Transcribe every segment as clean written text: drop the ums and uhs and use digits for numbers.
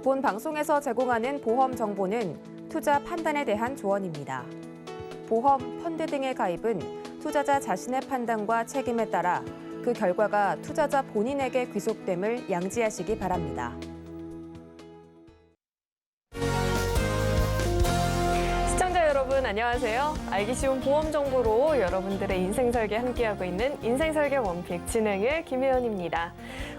본 방송에서 제공하는 보험 정보는 투자 판단에 대한 조언입니다. 보험, 펀드 등의 가입은 투자자 자신의 판단과 책임에 따라 그 결과가 투자자 본인에게 귀속됨을 양지하시기 바랍니다. 시청자 여러분 안녕하세요. 알기 쉬운 보험 정보로 여러분들의 인생 설계 함께하고 있는 인생 설계 원픽 진행의 김혜연입니다.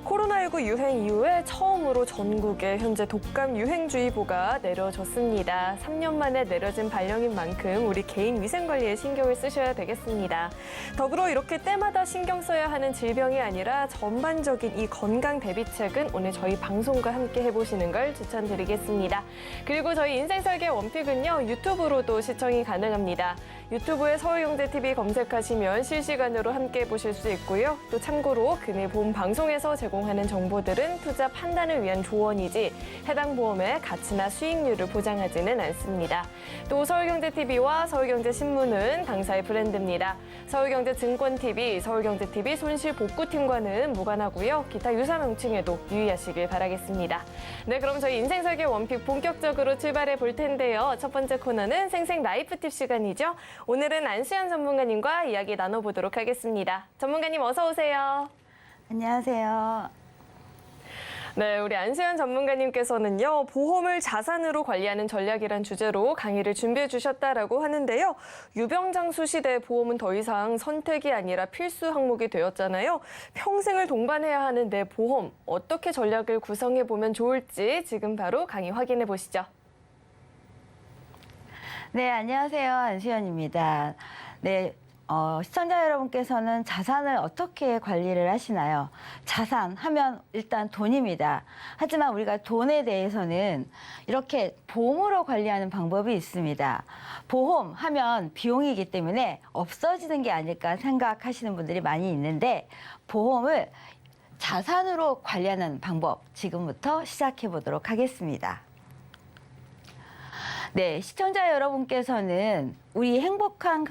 코로나19 유행 이후에 처음으로 전국에 현재 독감 유행주의보가 내려졌습니다. 3년 만에 내려진 발령인 만큼 우리 개인 위생 관리에 신경을 쓰셔야 되겠습니다. 더불어 이렇게 때마다 신경 써야 하는 질병이 아니라 전반적인 이 건강 대비책은 오늘 저희 방송과 함께 해보시는 걸 추천드리겠습니다. 그리고 저희 인생 설계 원픽은요, 유튜브로도 시청이 가능합니다. 유튜브에 서울경제TV 검색하시면 실시간으로 함께 보실 수 있고요. 또 참고로 금일 본 방송에서 제공하는 정보들은 투자 판단을 위한 조언이지 해당 보험의 가치나 수익률을 보장하지는 않습니다. 또 서울경제TV와 서울경제신문은 당사의 브랜드입니다. 서울경제증권TV, 서울경제TV 손실복구팀과는 무관하고요. 기타 유사 명칭에도 유의하시길 바라겠습니다. 네, 그럼 저희 인생설계 원픽 본격적으로 출발해 볼 텐데요. 첫 번째 코너는 생생 라이프 팁 시간이죠. 오늘은 안수연 전문가님과 이야기 나눠보도록 하겠습니다. 전문가님 어서 오세요. 안녕하세요. 네, 우리 안수연 전문가님께서는요, 보험을 자산으로 관리하는 전략이란 주제로 강의를 준비해 주셨다라고 하는데요. 유병장수 시대 보험은 더 이상 선택이 아니라 필수 항목이 되었잖아요. 평생을 동반해야 하는데 보험 어떻게 전략을 구성해 보면 좋을지 지금 바로 강의 확인해 보시죠. 네, 안녕하세요. 안수연입니다. 네, 시청자 여러분께서는 자산을 어떻게 관리를 하시나요? 자산 하면 일단 돈입니다. 하지만 우리가 돈에 대해서는 이렇게 보험으로 관리하는 방법이 있습니다. 보험 하면 비용이기 때문에 없어지는 게 아닐까 생각하시는 분들이 많이 있는데, 보험을 자산으로 관리하는 방법 지금부터 시작해 보도록 하겠습니다. 네, 시청자 여러분께서는 우리 행복한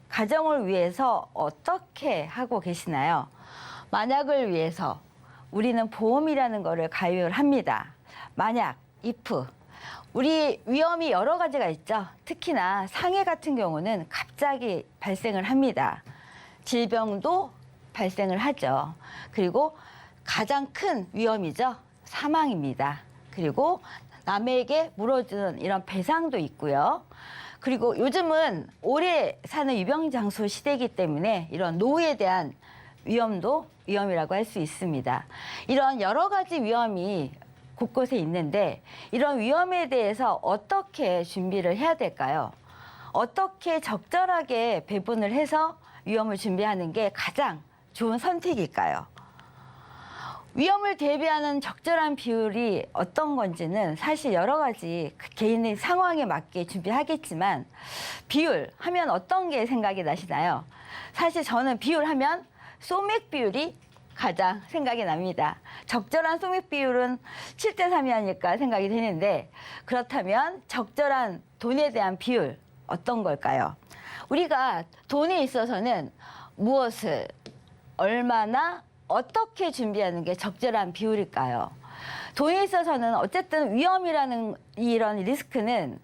가정을 위해서 어떻게 하고 계시나요? 만약을 위해서 우리는 보험이라는 거를 가입을 합니다. 만약, if, 우리 위험이 여러 가지가 있죠. 특히나 상해 같은 경우는 갑자기 발생을 합니다. 질병도 발생을 하죠. 그리고 가장 큰 위험이죠. 사망입니다. 그리고 남에게 물어주는 이런 배상도 있고요. 그리고 요즘은 오래 사는 유병장수 시대이기 때문에 이런 노후에 대한 위험도 위험이라고 할 수 있습니다. 이런 여러 가지 위험이 곳곳에 있는데, 이런 위험에 대해서 어떻게 준비를 해야 될까요? 어떻게 적절하게 배분을 해서 위험을 준비하는 게 가장 좋은 선택일까요? 위험을 대비하는 적절한 비율이 어떤 건지는 사실 여러 가지 개인의 상황에 맞게 준비하겠지만, 비율 하면 어떤 게 생각이 나시나요? 사실 저는 비율 하면 소맥 비율이 가장 생각이 납니다. 적절한 소맥 비율은 7대3이 아닐까 생각이 되는데, 그렇다면 적절한 돈에 대한 비율 어떤 걸까요? 우리가 돈에 있어서는 무엇을 얼마나 어떻게 준비하는 게 적절한 비율일까요? 돈에 있어서는 어쨌든 위험이라는 이런 리스크는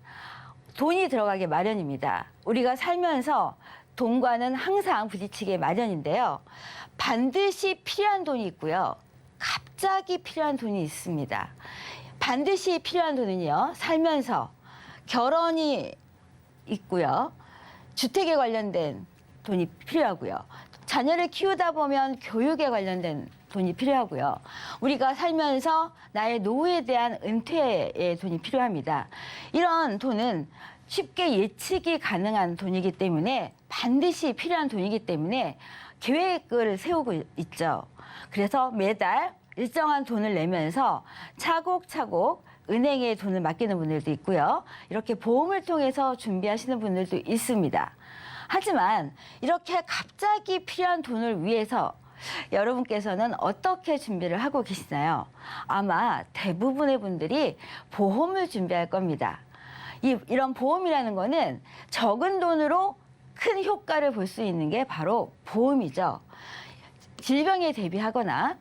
돈이 들어가기 마련입니다. 우리가 살면서 돈과는 항상 부딪히게 마련인데요. 반드시 필요한 돈이 있고요. 갑자기 필요한 돈이 있습니다. 반드시 필요한 돈은요, 살면서 결혼이 있고요. 주택에 관련된 돈이 필요하고요. 자녀를 키우다 보면 교육에 관련된 돈이 필요하고요. 우리가 살면서 나의 노후에 대한 은퇴의 돈이 필요합니다. 이런 돈은 쉽게 예측이 가능한 돈이기 때문에, 반드시 필요한 돈이기 때문에 계획을 세우고 있죠. 그래서 매달 일정한 돈을 내면서 차곡차곡 은행에 돈을 맡기는 분들도 있고요. 이렇게 보험을 통해서 준비하시는 분들도 있습니다. 하지만 이렇게 갑자기 필요한 돈을 위해서 여러분께서는 어떻게 준비를 하고 계시나요? 아마 대부분의 분들이 보험을 준비할 겁니다. 이런 보험이라는 거는 적은 돈으로 큰 효과를 볼 수 있는 게 바로 보험이죠. 질병에 대비하거나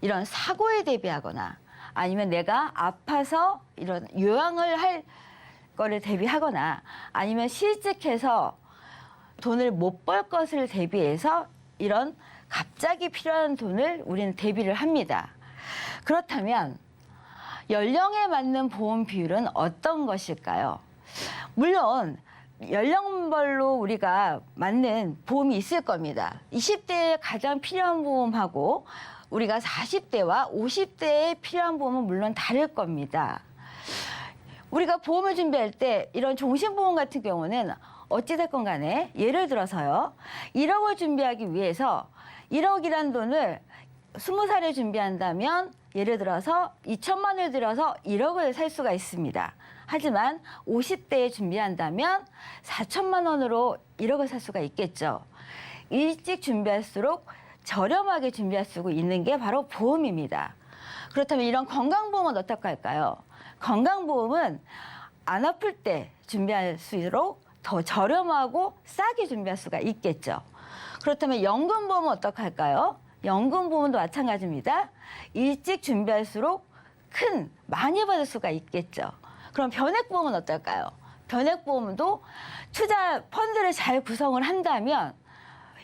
이런 사고에 대비하거나 아니면 내가 아파서 이런 요양을 할 거를 대비하거나 아니면 실직해서 돈을 못 벌 것을 대비해서 이런 갑자기 필요한 돈을 우리는 대비를 합니다. 그렇다면 연령에 맞는 보험 비율은 어떤 것일까요? 물론 연령별로 우리가 맞는 보험이 있을 겁니다. 20대에 가장 필요한 보험하고 우리가 40대와 50대에 필요한 보험은 물론 다를 겁니다. 우리가 보험을 준비할 때 이런 종신보험 같은 경우는 어찌됐건 간에 예를 들어서요. 1억을 준비하기 위해서 1억이란 돈을 20살에 준비한다면 예를 들어서 2천만 원을 들여서 1억을 살 수가 있습니다. 하지만 50대에 준비한다면 4천만 원으로 1억을 살 수가 있겠죠. 일찍 준비할수록 저렴하게 준비할 수 있는 게 바로 보험입니다. 그렇다면 이런 건강보험은 어떻게 할까요? 건강보험은 안 아플 때 준비할수록 더 저렴하고 싸게 준비할 수가 있겠죠. 그렇다면 연금보험은 어떻게 할까요? 연금보험도 마찬가지입니다. 일찍 준비할수록 많이 받을 수가 있겠죠. 그럼 변액보험은 어떨까요? 변액보험도 투자 펀드를 잘 구성을 한다면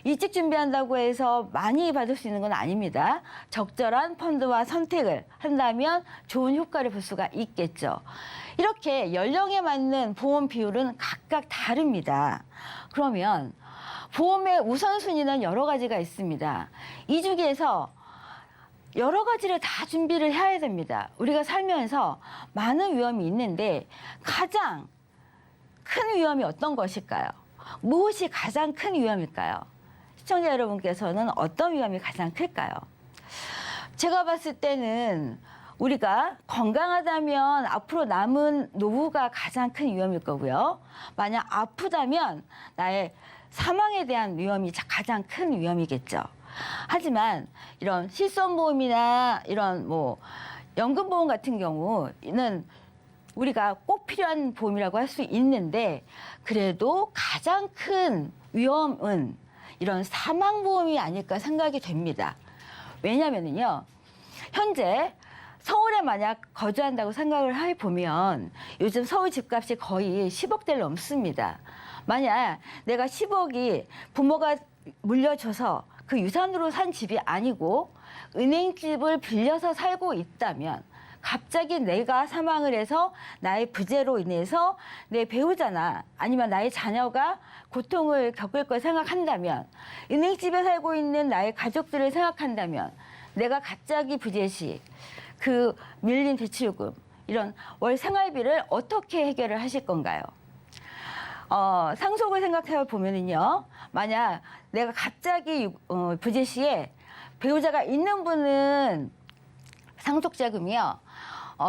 일찍 준비한다고 해서 많이 받을 수 있는 건 아닙니다. 적절한 펀드와 선택을 한다면 좋은 효과를 볼 수가 있겠죠. 이렇게 연령에 맞는 보험 비율은 각각 다릅니다. 그러면 보험의 우선순위는 여러 가지가 있습니다. 이 중에서 여러 가지를 다 준비를 해야 됩니다. 우리가 살면서 많은 위험이 있는데 가장 큰 위험이 어떤 것일까요? 무엇이 가장 큰 위험일까요? 시청자 여러분께서는 어떤 위험이 가장 클까요? 제가 봤을 때는 우리가 건강하다면 앞으로 남은 노후가 가장 큰 위험일 거고요. 만약 아프다면 나의 사망에 대한 위험이 가장 큰 위험이겠죠. 하지만 이런 실손보험이나 이런 연금보험 같은 경우는 우리가 꼭 필요한 보험이라고 할 수 있는데 그래도 가장 큰 위험은 이런 사망보험이 아닐까 생각이 됩니다. 왜냐하면요, 현재 서울에 만약 거주한다고 생각을 해보면 요즘 서울 집값이 거의 10억대를 넘습니다. 만약 내가 10억이 부모가 물려줘서 그 유산으로 산 집이 아니고 은행집을 빌려서 살고 있다면 갑자기 내가 사망을 해서 나의 부재로 인해서 내 배우자나 아니면 나의 자녀가 고통을 겪을 걸 생각한다면 은행집에 살고 있는 나의 가족들을 생각한다면 내가 갑자기 부재 시 그 밀린 대출금 이런 월 생활비를 어떻게 해결을 하실 건가요? 상속을 생각해 보면은요, 만약 내가 갑자기 부재 시에 배우자가 있는 분은 상속자금이요,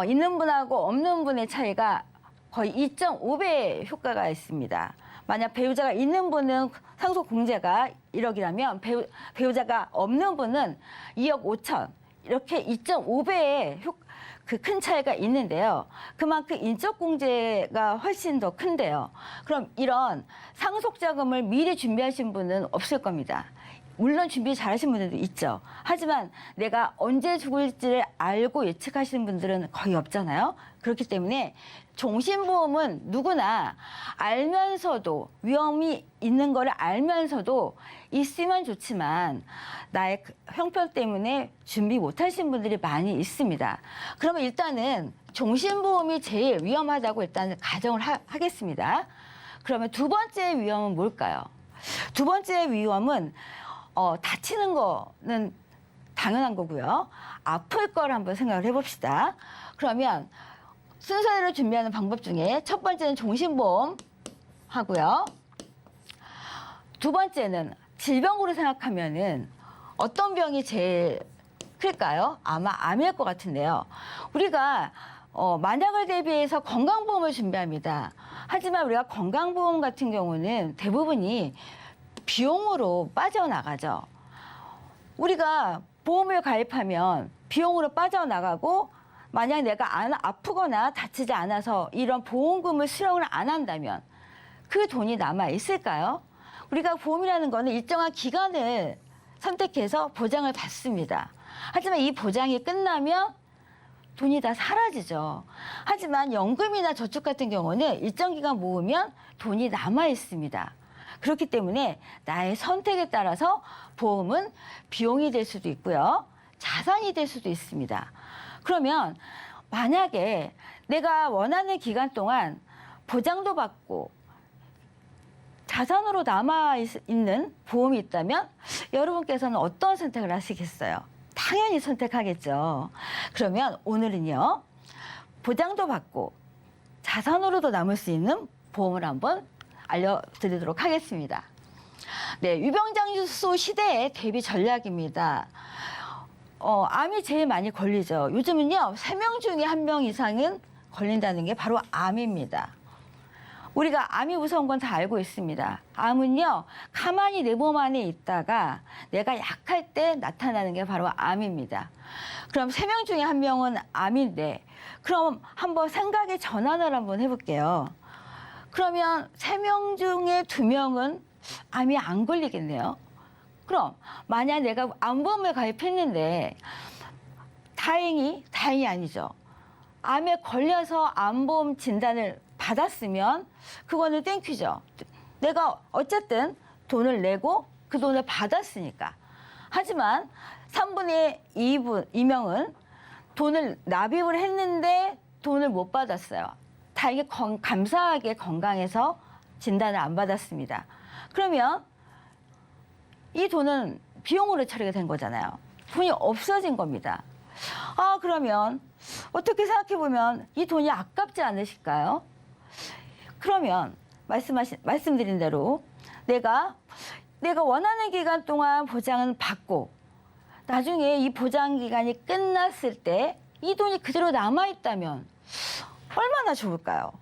있는 분하고 없는 분의 차이가 거의 2.5배 효과가 있습니다. 만약 배우자가 있는 분은 상속 공제가 1억이라면 배우자가 없는 분은 2억 5천 이렇게 2.5배의 그 큰 차이가 있는데요. 그만큼 인적 공제가 훨씬 더 큰데요. 그럼 이런 상속자금을 미리 준비하신 분은 없을 겁니다. 물론 준비 잘하신 분들도 있죠. 하지만 내가 언제 죽을지를 알고 예측하시는 분들은 거의 없잖아요. 그렇기 때문에 종신보험은 누구나 알면서도 위험이 있는 거를 알면서도 있으면 좋지만 나의 형편 때문에 준비 못하신 분들이 많이 있습니다. 그러면 일단은 종신보험이 제일 위험하다고 일단 가정을 하겠습니다. 그러면 두 번째 위험은 뭘까요? 두 번째 위험은 다치는 거는 당연한 거고요. 아플 걸 한번 생각을 해봅시다. 그러면 순서대로 준비하는 방법 중에 첫 번째는 종신보험 하고요. 두 번째는 질병으로 생각하면은 어떤 병이 제일 클까요? 아마 암일 것 같은데요. 우리가 만약을 대비해서 건강보험을 준비합니다. 하지만 우리가 건강보험 같은 경우는 대부분이 비용으로 빠져나가죠. 우리가 보험을 가입하면 비용으로 빠져나가고 만약 내가 안 아프거나 다치지 않아서 이런 보험금을 수령을 안 한다면 그 돈이 남아 있을까요? 우리가 보험이라는 거는 일정한 기간을 선택해서 보장을 받습니다. 하지만 이 보장이 끝나면 돈이 다 사라지죠. 하지만 연금이나 저축 같은 경우는 일정 기간 모으면 돈이 남아 있습니다. 그렇기 때문에 나의 선택에 따라서 보험은 비용이 될 수도 있고요. 자산이 될 수도 있습니다. 그러면 만약에 내가 원하는 기간 동안 보장도 받고 자산으로 남아있는 보험이 있다면 여러분께서는 어떤 선택을 하시겠어요? 당연히 선택하겠죠. 그러면 오늘은요, 보장도 받고 자산으로도 남을 수 있는 보험을 한번 알려드리도록 하겠습니다. 네, 유병장수 시대의 대비 전략입니다. 암이 제일 많이 걸리죠. 요즘은요, 3명 중에 1명 이상은 걸린다는 게 바로 암입니다. 우리가 암이 무서운 건 다 알고 있습니다. 암은요, 가만히 내 몸 안에 있다가 내가 약할 때 나타나는 게 바로 암입니다. 그럼 3명 중에 1명은 암인데, 그럼 한번 생각의 전환을 한번 해볼게요. 그러면 3명 중에 2명은 암이 안 걸리겠네요. 그럼 만약 내가 암보험에 가입했는데 다행히 아니죠. 암에 걸려서 암보험 진단을 받았으면 그거는 땡큐죠. 내가 어쨌든 돈을 내고 그 돈을 받았으니까. 하지만 3분의 2명은 돈을 납입을 했는데 돈을 못 받았어요. 다행히 감사하게 건강해서 진단을 안 받았습니다. 그러면 이 돈은 비용으로 처리가 된 거잖아요. 돈이 없어진 겁니다. 그러면 어떻게 생각해보면 이 돈이 아깝지 않으실까요? 그러면 말씀드린 대로 내가 원하는 기간 동안 보장은 받고 나중에 이 보장 기간이 끝났을 때 이 돈이 그대로 남아있다면 얼마나 좋을까요?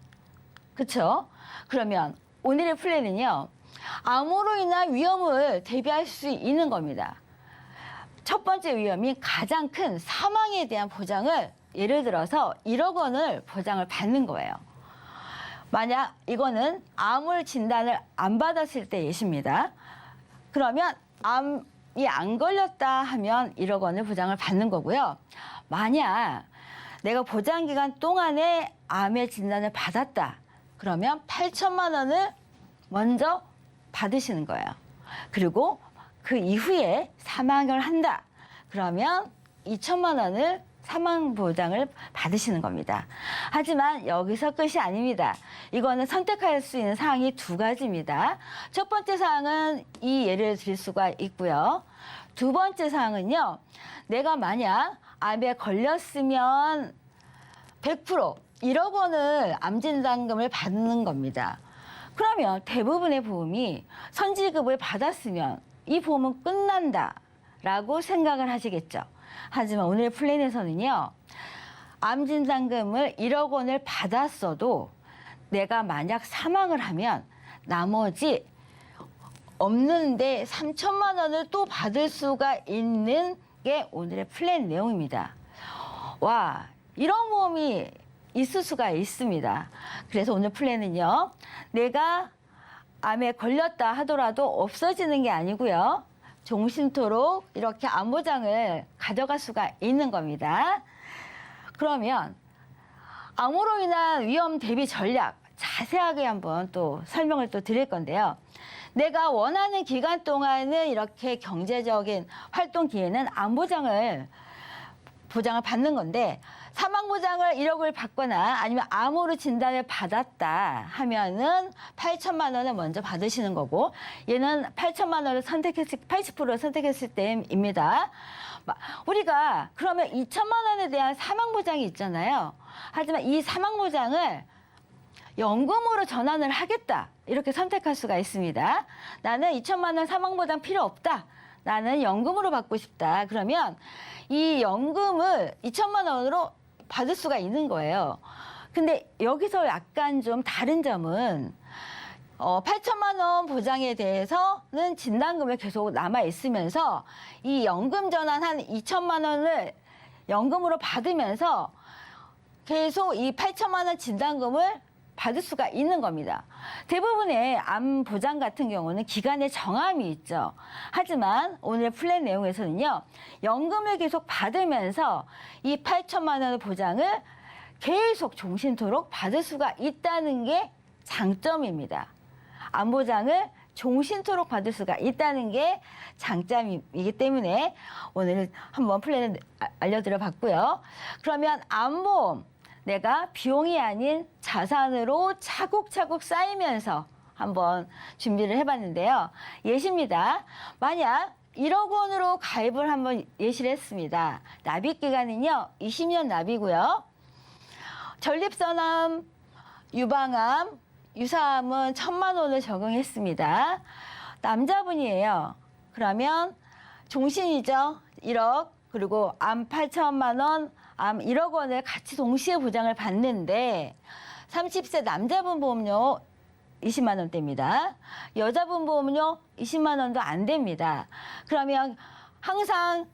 그렇죠? 그러면 오늘의 플랜은요. 암으로 인한 위험을 대비할 수 있는 겁니다. 첫 번째 위험이 가장 큰 사망에 대한 보장을 예를 들어서 1억 원을 보장을 받는 거예요. 만약 이거는 암을 진단을 안 받았을 때 예시입니다. 그러면 암이 안 걸렸다 하면 1억 원을 보장을 받는 거고요. 만약 내가 보장 기간 동안에 암의 진단을 받았다. 그러면 8천만 원을 먼저 받으시는 거예요. 그리고 그 이후에 사망을 한다. 그러면 2천만 원을 사망 보장을 받으시는 겁니다. 하지만 여기서 끝이 아닙니다. 이거는 선택할 수 있는 사항이 2가지입니다. 첫 번째 사항은 이 예를 드릴 수가 있고요. 두 번째 사항은요. 내가 만약 암에 걸렸으면 100% 1억 원을 암진단금을 받는 겁니다. 그러면 대부분의 보험이 선지급을 받았으면 이 보험은 끝난다라고 생각을 하시겠죠. 하지만 오늘 플랜에서는요. 암진단금을 1억 원을 받았어도 내가 만약 사망을 하면 나머지 없는데 3천만 원을 또 받을 수가 있는 게 오늘의 플랜 내용입니다. 와, 이런 보험이 있을 수가 있습니다. 그래서 오늘 플랜은요. 내가 암에 걸렸다 하더라도 없어지는 게 아니고요. 종신토록 이렇게 암보장을 가져갈 수가 있는 겁니다. 그러면 암으로 인한 위험 대비 전략 자세하게 한번 또 설명을 또 드릴 건데요. 내가 원하는 기간 동안은 이렇게 경제적인 활동 기회는 암보장을 받는 건데 사망보장을 1억을 받거나 아니면 암으로 진단을 받았다 하면은 8천만 원을 먼저 받으시는 거고 얘는 8천만 원을 80%를 선택했을 때입니다. 우리가 그러면 2천만 원에 대한 사망보장이 있잖아요. 하지만 이 사망보장을 연금으로 전환을 하겠다. 이렇게 선택할 수가 있습니다. 나는 2천만 원 사망보장 필요 없다. 나는 연금으로 받고 싶다. 그러면 이 연금을 2천만 원으로 받을 수가 있는 거예요. 근데 여기서 약간 좀 다른 점은 8천만 원 보장에 대해서는 진단금이 계속 남아 있으면서 이 연금 전환한 2천만 원을 연금으로 받으면서 계속 이 8천만 원 진단금을 받을 수가 있는 겁니다. 대부분의 암 보장 같은 경우는 기간에 정함이 있죠. 하지만 오늘의 플랜 내용에서는요, 연금을 계속 받으면서 이 8천만 원의 보장을 계속 종신토록 받을 수가 있다는 게 장점입니다. 암 보장을 종신토록 받을 수가 있다는 게 장점이기 때문에 오늘 한번 플랜을 알려드려 봤고요. 그러면 암보험, 내가 비용이 아닌 자산으로 차곡차곡 쌓이면서 한번 준비를 해봤는데요. 예시입니다. 만약 1억 원으로 가입을 한번 예시를 했습니다. 납입 기간은요, 20년 납이고요. 전립선암, 유방암, 유사암은 1,000만 원을 적용했습니다. 남자분이에요. 그러면 종신이죠. 1억, 그리고 암 8천만 원, 암 1억 원을 같이 동시에 보장을 받는데 30세 남자분 보험료 20만 원대입니다. 여자분 보험료 20만 원도 안 됩니다. 그러면 항상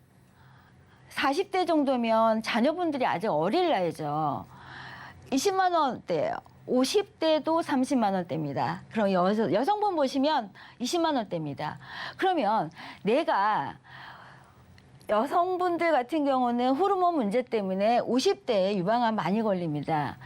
40대 정도면 자녀분들이 아직 어릴 나이죠. 20만 원대예요. 50대도 30만 원대입니다. 그럼 여성분 보시면 20만 원대입니다. 그러면 내가 여성분들 같은 경우는 호르몬 문제 때문에 50대에 유방암 많이 걸립니다.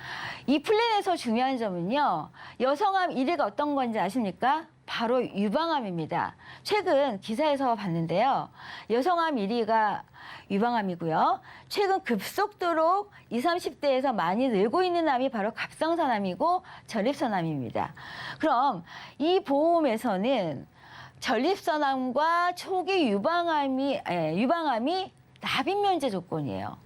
이 플랜에서 중요한 점은요, 여성암 1위가 어떤 건지 아십니까? 바로 유방암입니다. 최근 기사에서 봤는데요, 여성암 1위가 유방암이고요. 최근 급속도로 20, 30대에서 많이 늘고 있는 암이 바로 갑상선암이고 전립선암입니다. 그럼 이 보험에서는 전립선암과 초기 유방암이 납입 면제 조건이에요.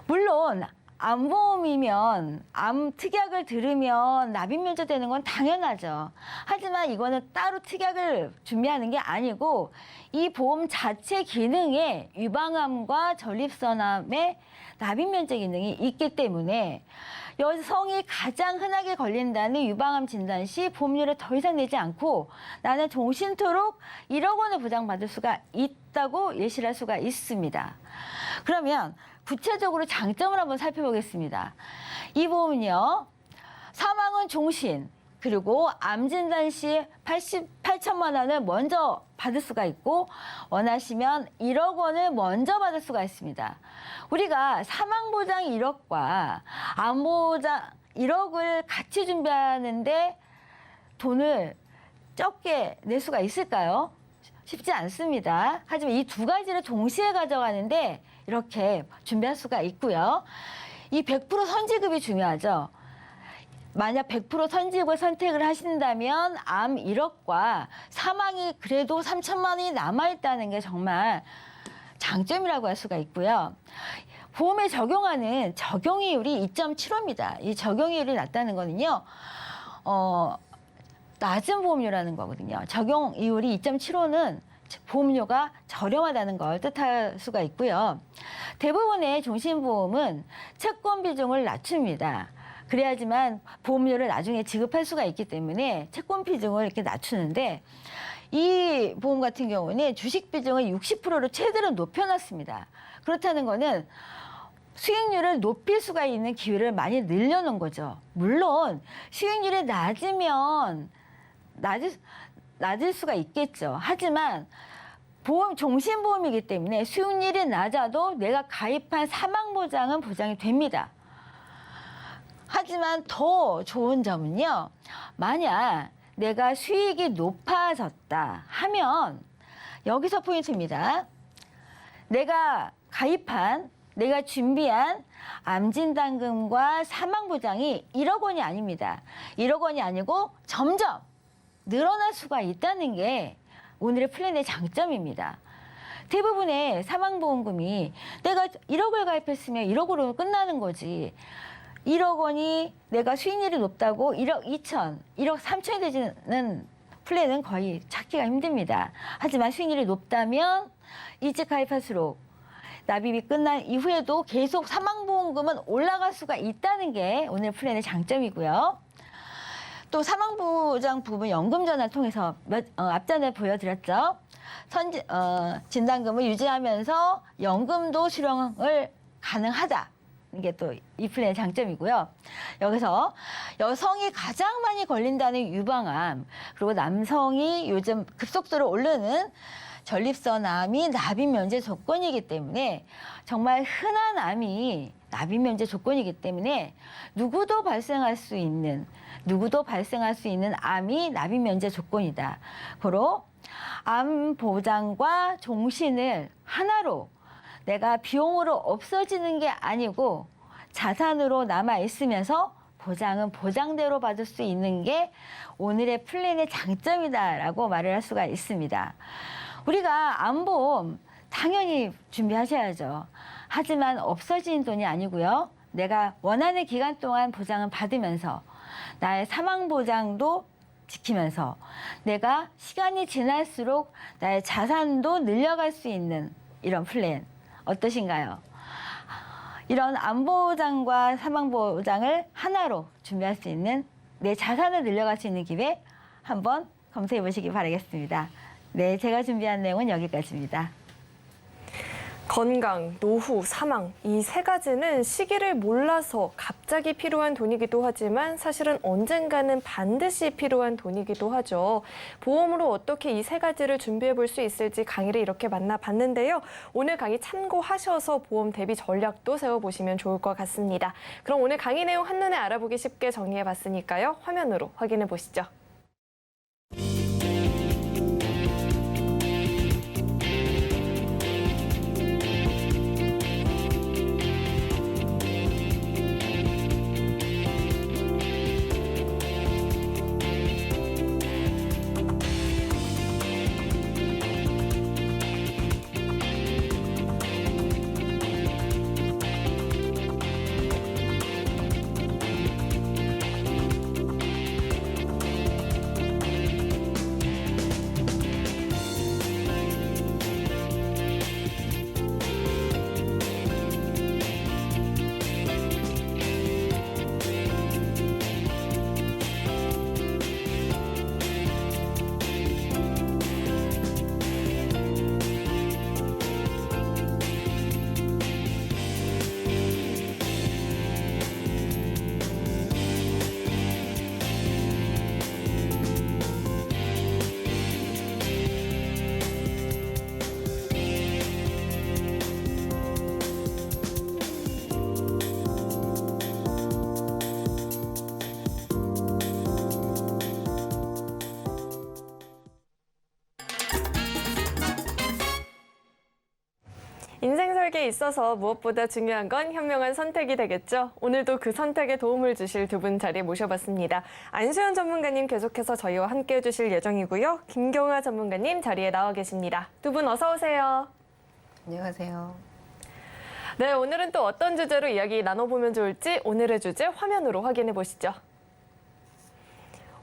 물론 암보험이면 암 특약을 들으면 납입 면제되는 건 당연하죠. 하지만 이거는 따로 특약을 준비하는 게 아니고 이 보험 자체 기능에 유방암과 전립선암의 납입 면제 기능이 있기 때문에 여성이 가장 흔하게 걸린다는 유방암 진단 시 보험료를 더 이상 내지 않고 나는 종신토록 1억 원을 보장받을 수가 있다고 예시를 할 수가 있습니다. 그러면 구체적으로 장점을 한번 살펴보겠습니다. 이 보험은요, 사망은 종신, 그리고 암 진단 시 88천만 원을 먼저 받을 수가 있고 원하시면 1억 원을 먼저 받을 수가 있습니다. 우리가 사망보장 1억과 암보장 1억을 같이 준비하는데 돈을 적게 낼 수가 있을까요? 쉽지 않습니다. 하지만 이 두 가지를 동시에 가져가는데 이렇게 준비할 수가 있고요. 이 100% 선지급이 중요하죠. 만약 100% 선지급을 선택을 하신다면 암 1억과 사망이 그래도 3천만 원이 남아있다는 게 정말 장점이라고 할 수가 있고요. 보험에 적용하는 적용이율이 2.75입니다. 이 적용이율이 낮다는 거는요, 낮은 보험료라는 거거든요. 적용이율이 2.75는 보험료가 저렴하다는 걸 뜻할 수가 있고요. 대부분의 종신보험은 채권 비중을 낮춥니다. 그래야지만 보험료를 나중에 지급할 수가 있기 때문에 채권 비중을 이렇게 낮추는데 이 보험 같은 경우는 주식 비중을 60%로 최대로 높여놨습니다. 그렇다는 거는 수익률을 높일 수가 있는 기회를 많이 늘려놓은 거죠. 물론 수익률이 낮으면 낮을 수가 있겠죠. 하지만 보험, 종신보험이기 때문에 수익률이 낮아도 내가 가입한 사망보장은 보장이 됩니다. 하지만 더 좋은 점은요, 만약 내가 수익이 높아졌다 하면 여기서 포인트입니다. 내가 준비한 암진단금과 사망보장이 1억 원이 아닙니다. 1억 원이 아니고 점점 늘어날 수가 있다는 게 오늘의 플랜의 장점입니다. 대부분의 사망보험금이 내가 1억을 가입했으면 1억으로 끝나는 거지. 1억 원이 내가 수익률이 높다고 1억 2천, 1억 3천이 되지는 플랜은 거의 찾기가 힘듭니다. 하지만 수익률이 높다면 일찍 가입할수록 납입이 끝난 이후에도 계속 사망보험금은 올라갈 수가 있다는 게 오늘 플랜의 장점이고요. 또 사망보장 부분 연금 전환을 통해서 앞전에 보여드렸죠. 진단금을 유지하면서 연금도 수령을 가능하다. 게 또 이 플랜의 장점이고요. 여기서 여성이 가장 많이 걸린다는 유방암, 그리고 남성이 요즘 급속도로 오르는 전립선암이 납입 면제 조건이기 때문에, 정말 흔한 암이 납입 면제 조건이기 때문에 누구도 발생할 수 있는 암이 납입 면제 조건이다. 고로 암 보장과 종신을 하나로, 내가 비용으로 없어지는 게 아니고 자산으로 남아 있으면서 보장은 보장대로 받을 수 있는 게 오늘의 플랜의 장점이다라고 말을 할 수가 있습니다. 우리가 암보험 당연히 준비하셔야죠. 하지만 없어지는 돈이 아니고요. 내가 원하는 기간 동안 보장을 받으면서 나의 사망 보장도 지키면서 내가 시간이 지날수록 나의 자산도 늘려갈 수 있는 이런 플랜 어떠신가요? 이런 암보장과 사망보장을 하나로 준비할 수 있는, 내 자산을 늘려갈 수 있는 기회 한번 검토해 보시기 바라겠습니다. 네, 제가 준비한 내용은 여기까지입니다. 건강, 노후, 사망 이 세 가지는 시기를 몰라서 갑자기 필요한 돈이기도 하지만 사실은 언젠가는 반드시 필요한 돈이기도 하죠. 보험으로 어떻게 이 세 가지를 준비해 볼 수 있을지 강의를 이렇게 만나봤는데요. 오늘 강의 참고하셔서 보험 대비 전략도 세워보시면 좋을 것 같습니다. 그럼 오늘 강의 내용 한눈에 알아보기 쉽게 정리해봤으니까요. 화면으로 확인해 보시죠. 인생 설계에 있어서 무엇보다 중요한 건 현명한 선택이 되겠죠. 오늘도 그 선택에 도움을 주실 두 분 자리에 모셔봤습니다. 안수현 전문가님 계속해서 저희와 함께 해주실 예정이고요. 김경아 전문가님 자리에 나와 계십니다. 두 분 어서 오세요. 안녕하세요. 네, 오늘은 또 어떤 주제로 이야기 나눠보면 좋을지 오늘의 주제 화면으로 확인해 보시죠.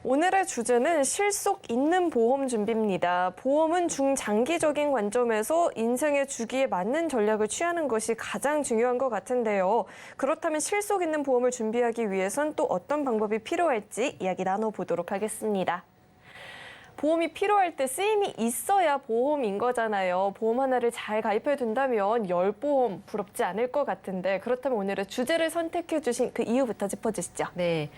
오늘의 주제는 실속 있는 보험 준비입니다. 보험은 중장기적인 관점에서 인생의 주기에 맞는 전략을 취하는 것이 가장 중요한 것 같은데요. 그렇다면 실속 있는 보험을 준비하기 위해선 또 어떤 방법이 필요할지 이야기 나눠보도록 하겠습니다. 보험이 필요할 때 쓰임이 있어야 보험인 거잖아요. 보험 하나를 잘 가입해 둔다면 10보험 부럽지 않을 것 같은데, 그렇다면 오늘의 주제를 선택해 주신 그 이유부터 짚어주시죠. 네,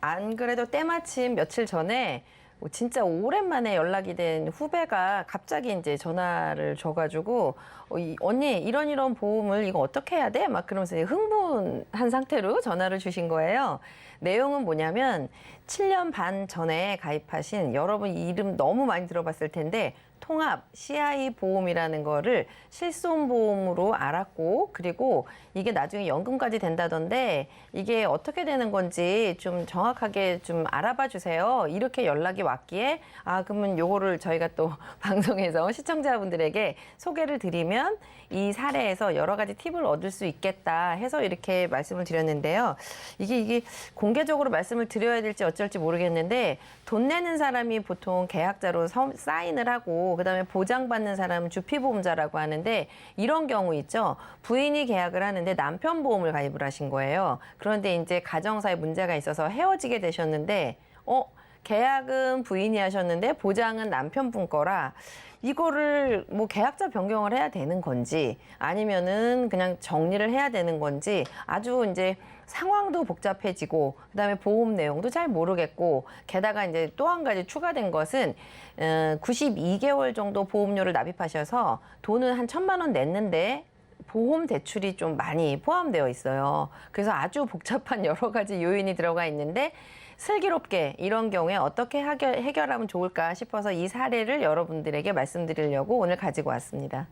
안 그래도 때마침 며칠 전에 진짜 오랜만에 연락이 된 후배가 갑자기 이제 전화를 줘가지고 언니 이런 보험을 이거 어떻게 해야 돼? 막 그러면서 흥분한 상태로 전화를 주신 거예요. 내용은 뭐냐면 7년 반 전에 가입하신, 여러분 이름 너무 많이 들어봤을 텐데 통합 CI 보험이라는 거를 실손보험으로 알았고, 그리고 이게 나중에 연금까지 된다던데 이게 어떻게 되는 건지 좀 정확하게 좀 알아봐 주세요. 이렇게 연락이 왔기에 그러면 요거를 저희가 또 방송에서 시청자분들에게 소개를 드리면 이 사례에서 여러 가지 팁을 얻을 수 있겠다 해서 이렇게 말씀을 드렸는데요. 이게 공개적으로 말씀을 드려야 될지 어쩔지 모르겠는데, 돈 내는 사람이 보통 계약자로 사인을 하고 그다음에 보장받는 사람은 주피보험자라고 하는데, 이런 경우 있죠. 부인이 계약을 하는데 남편 보험을 가입을 하신 거예요. 그런데 이제 가정사에 문제가 있어서 헤어지게 되셨는데 계약은 부인이 하셨는데 보장은 남편분 거라 이거를 뭐 계약자 변경을 해야 되는 건지 아니면은 그냥 정리를 해야 되는 건지 아주 이제 상황도 복잡해지고 그다음에 보험 내용도 잘 모르겠고 게다가 이제 또 한 가지 추가된 것은 92개월 정도 보험료를 납입하셔서 돈은 한 1,000만 원 냈는데 보험 대출이 좀 많이 포함되어 있어요. 그래서 아주 복잡한 여러 가지 요인이 들어가 있는데 슬기롭게 이런 경우에 어떻게 해결하면 좋을까 싶어서 이 사례를 여러분들에게 말씀드리려고 오늘 가지고 왔습니다.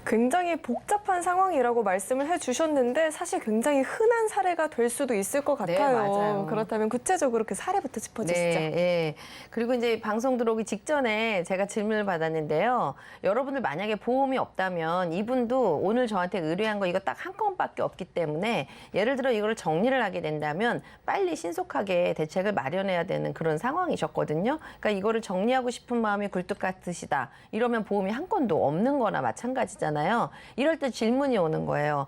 굉장히 복잡한 상황이라고 말씀을 해주셨는데 사실 굉장히 흔한 사례가 될 수도 있을 것 네, 같아요. 맞아요. 그렇다면 구체적으로 그 사례부터 짚어주시죠. 네, 예. 그리고 이제 방송 들어오기 직전에 제가 질문을 받았는데요. 여러분들 만약에 보험이 없다면 이분도 오늘 저한테 의뢰한 거 이거 딱 한 건밖에 없기 때문에 예를 들어 이거를 정리를 하게 된다면 빨리 신속하게 대책을 마련해야 되는 그런 상황이셨거든요. 그러니까 이거를 정리하고 싶은 마음이 굴뚝 같으시다. 이러면 보험이 한 건도 없는 거나 마찬가지잖아요. 이럴 때 질문이 오는 거예요.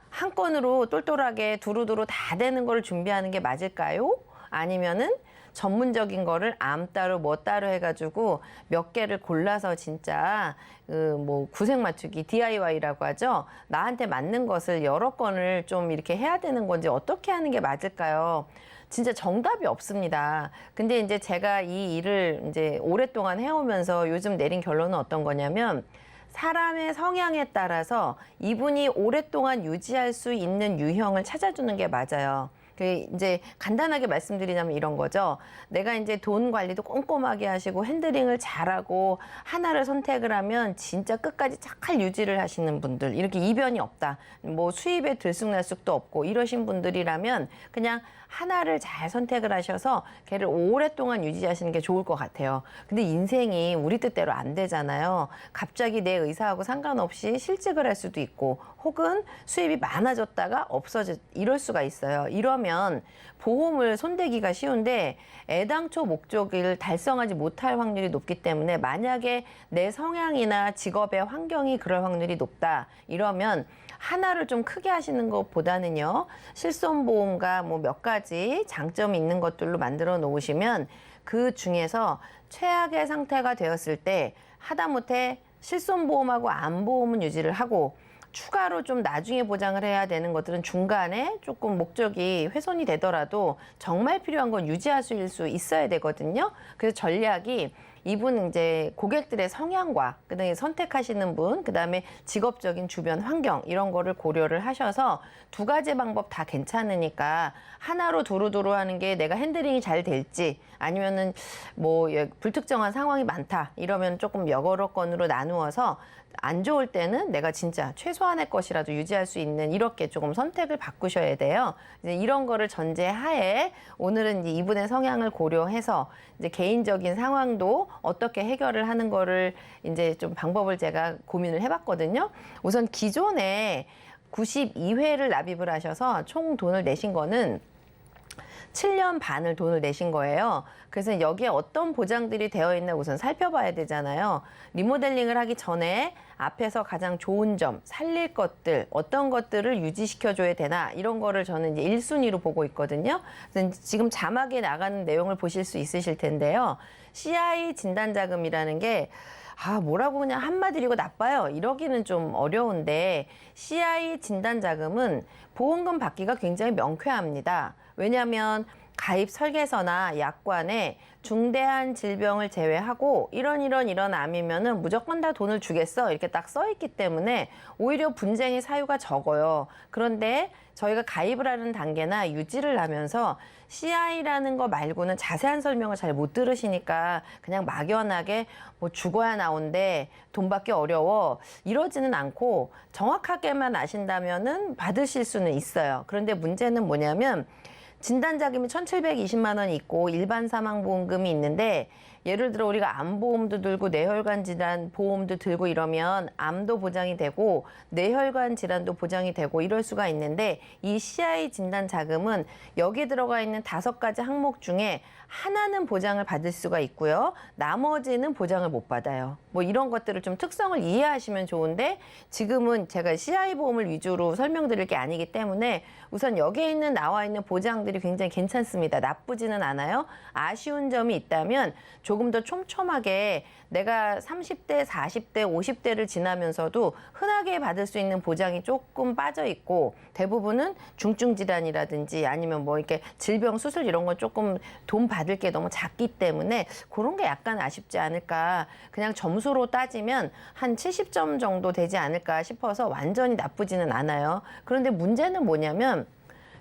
한 건으로 똘똘하게 두루두루 다 되는 걸 준비하는 게 맞을까요? 아니면은 전문적인 거를 암 따로 뭐 따로 해가지고 몇 개를 골라서 진짜 뭐 구색 맞추기 DIY라고 하죠. 나한테 맞는 것을 여러 건을 좀 이렇게 해야 되는 건지 어떻게 하는 게 맞을까요? 진짜 정답이 없습니다. 근데 이제 제가 이 일을 이제 오랫동안 해오면서 요즘 내린 결론은 어떤 거냐면 사람의 성향에 따라서 이분이 오랫동안 유지할 수 있는 유형을 찾아주는 게 맞아요. 이제 간단하게 말씀드리자면 이런 거죠. 내가 이제 돈 관리도 꼼꼼하게 하시고 핸들링을 잘하고 하나를 선택을 하면 진짜 끝까지 잘 유지를 하시는 분들, 이렇게 이변이 없다. 뭐 수입에 들쑥날쑥도 없고 이러신 분들이라면 그냥 하나를 잘 선택을 하셔서 걔를 오랫동안 유지하시는 게 좋을 것 같아요. 근데 인생이 우리 뜻대로 안 되잖아요. 갑자기 내 의사하고 상관없이 실직을 할 수도 있고 혹은 수입이 많아졌다가 이럴 수가 있어요. 이러면 보험을 손대기가 쉬운데 애당초 목적을 달성하지 못할 확률이 높기 때문에 만약에 내 성향이나 직업의 환경이 그럴 확률이 높다. 이러면 하나를 좀 크게 하시는 것보다는요. 실손보험과 뭐 몇 가지 장점이 있는 것들로 만들어 놓으시면 그 중에서 최악의 상태가 되었을 때 하다못해 실손보험하고 암보험은 유지를 하고 추가로 좀 나중에 보장을 해야 되는 것들은 중간에 조금 목적이 훼손이 되더라도 정말 필요한 건 유지하실 수 있어야 되거든요. 그래서 전략이 이분 이제 고객들의 성향과 그다음에 선택하시는 분, 그다음에 직업적인 주변 환경 이런 거를 고려를 하셔서 두 가지 방법 다 괜찮으니까 하나로 두루두루 하는 게 내가 핸들링이 잘 될지 아니면은 뭐 불특정한 상황이 많다 이러면 조금 여러 건으로 나누어서 안 좋을 때는 내가 진짜 최소한의 것이라도 유지할 수 있는 이렇게 조금 선택을 바꾸셔야 돼요. 이제 이런 거를 전제하에 오늘은 이제 이분의 성향을 고려해서 이제 개인적인 상황도 어떻게 해결을 하는 거를 이제 좀 방법을 제가 고민을 해봤거든요. 우선 기존에 92회를 납입을 하셔서 총 돈을 내신 거는 7년 반을 돈을 내신 거예요. 그래서 여기에 어떤 보장들이 되어 있나 우선 살펴봐야 되잖아요. 리모델링을 하기 전에 앞에서 가장 좋은 점, 살릴 것들, 어떤 것들을 유지시켜줘야 되나 이런 거를 저는 이제 1순위로 보고 있거든요. 그래서 지금 자막에 나가는 내용을 보실 수 있으실 텐데요. CI 진단자금이라는 게 뭐라고 그냥 한마디로 나빠요. 이러기는 좀 어려운데 CI 진단자금은 보험금 받기가 굉장히 명쾌합니다. 왜냐하면 가입 설계서나 약관에 중대한 질병을 제외하고 이런 암이면은 무조건 다 돈을 주겠어 이렇게 딱 써 있기 때문에 오히려 분쟁의 사유가 적어요. 그런데 저희가 가입을 하는 단계나 유지를 하면서 CI라는 거 말고는 자세한 설명을 잘 못 들으시니까 그냥 막연하게 뭐 죽어야 나온대 돈 받기 어려워 이러지는 않고 정확하게만 아신다면은 받으실 수는 있어요. 그런데 문제는 뭐냐면 진단자금이 1,720만 원이 있고 일반 사망보험금이 있는데 예를 들어 우리가 암보험도 들고 뇌혈관 질환 보험도 들고 이러면 암도 보장이 되고 뇌혈관 질환도 보장이 되고 이럴 수가 있는데 이 CI 진단 자금은 여기 들어가 있는 5가지 항목 중에 하나는 보장을 받을 수가 있고요. 나머지는 보장을 못 받아요. 뭐 이런 것들을 좀 특성을 이해하시면 좋은데 지금은 제가 CI 보험을 위주로 설명드릴 게 아니기 때문에 우선 여기에 있는 나와 있는 보장들이 굉장히 괜찮습니다. 나쁘지는 않아요. 아쉬운 점이 있다면 조금 더 촘촘하게 내가 30대, 40대, 50대를 지나면서도 흔하게 받을 수 있는 보장이 조금 빠져 있고 대부분은 중증 질환이라든지 아니면 뭐 이렇게 질병 수술 이런 건 조금 돈 받을 게 너무 작기 때문에 그런 게 약간 아쉽지 않을까. 그냥 점수로 따지면 한 70점 정도 되지 않을까 싶어서 완전히 나쁘지는 않아요. 그런데 문제는 뭐냐면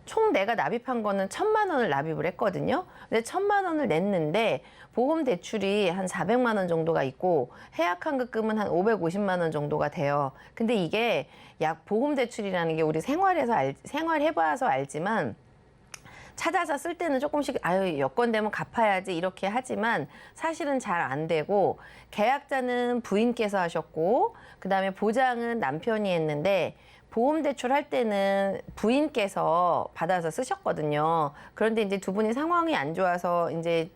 총 내가 납입한 거는 1,000만 원을 납입을 했거든요. 근데 1,000만 원을 냈는데 보험 대출이 한 400만 원 정도가 있고 해약환급금은 한 550만 원 정도가 돼요. 근데 이게 약 보험 대출이라는 게 우리 생활해봐서 알지만 찾아서 쓸 때는 조금씩 아유 여건 되면 갚아야지 이렇게 하지만 사실은 잘 안 되고 계약자는 부인께서 하셨고 그다음에 보장은 남편이 했는데 보험 대출 할 때는 부인께서 받아서 쓰셨거든요. 그런데 이제 두 분이 상황이 안 좋아서 이제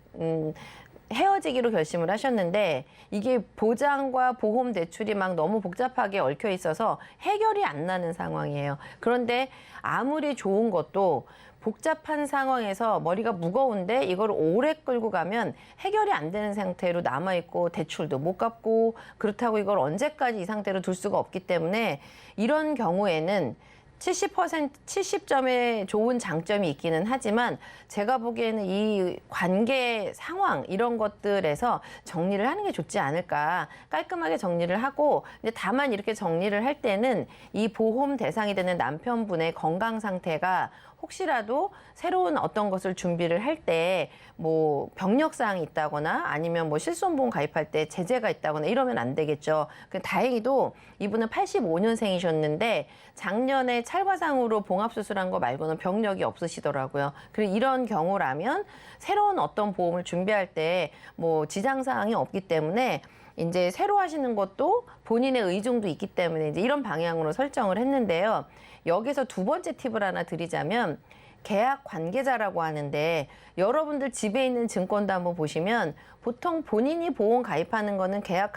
헤어지기로 결심을 하셨는데 이게 보장과 보험 대출이 막 너무 복잡하게 얽혀 있어서 해결이 안 나는 상황이에요. 그런데 아무리 좋은 것도 복잡한 상황에서 머리가 무거운데 이걸 오래 끌고 가면 해결이 안 되는 상태로 남아있고 대출도 못 갚고 그렇다고 이걸 언제까지 이 상태로 둘 수가 없기 때문에 이런 경우에는 70점의 좋은 장점이 있기는 하지만 제가 보기에는 이 관계 상황 이런 것들에서 정리를 하는 게 좋지 않을까. 깔끔하게 정리를 하고 이제 다만 이렇게 정리를 할 때는 이 보험 대상이 되는 남편분의 건강 상태가 혹시라도 새로운 어떤 것을 준비를 할 때 뭐 병력 사항이 있다거나 아니면 뭐 실손보험 가입할 때 제재가 있다거나 이러면 안 되겠죠. 다행히도 이분은 85년생이셨는데 작년에 찰과상으로 봉합수술한 거 말고는 병력이 없으시더라고요. 그리고 이런 경우라면 새로운 어떤 보험을 준비할 때 뭐 지장 사항이 없기 때문에 이제 새로 하시는 것도 본인의 의중도 있기 때문에 이제 이런 방향으로 설정을 했는데요. 여기서 두 번째 팁을 하나 드리자면 계약 관계자라고 하는데 여러분들 집에 있는 증권도 한번 보시면 보통 본인이 보험 가입하는 거는 계약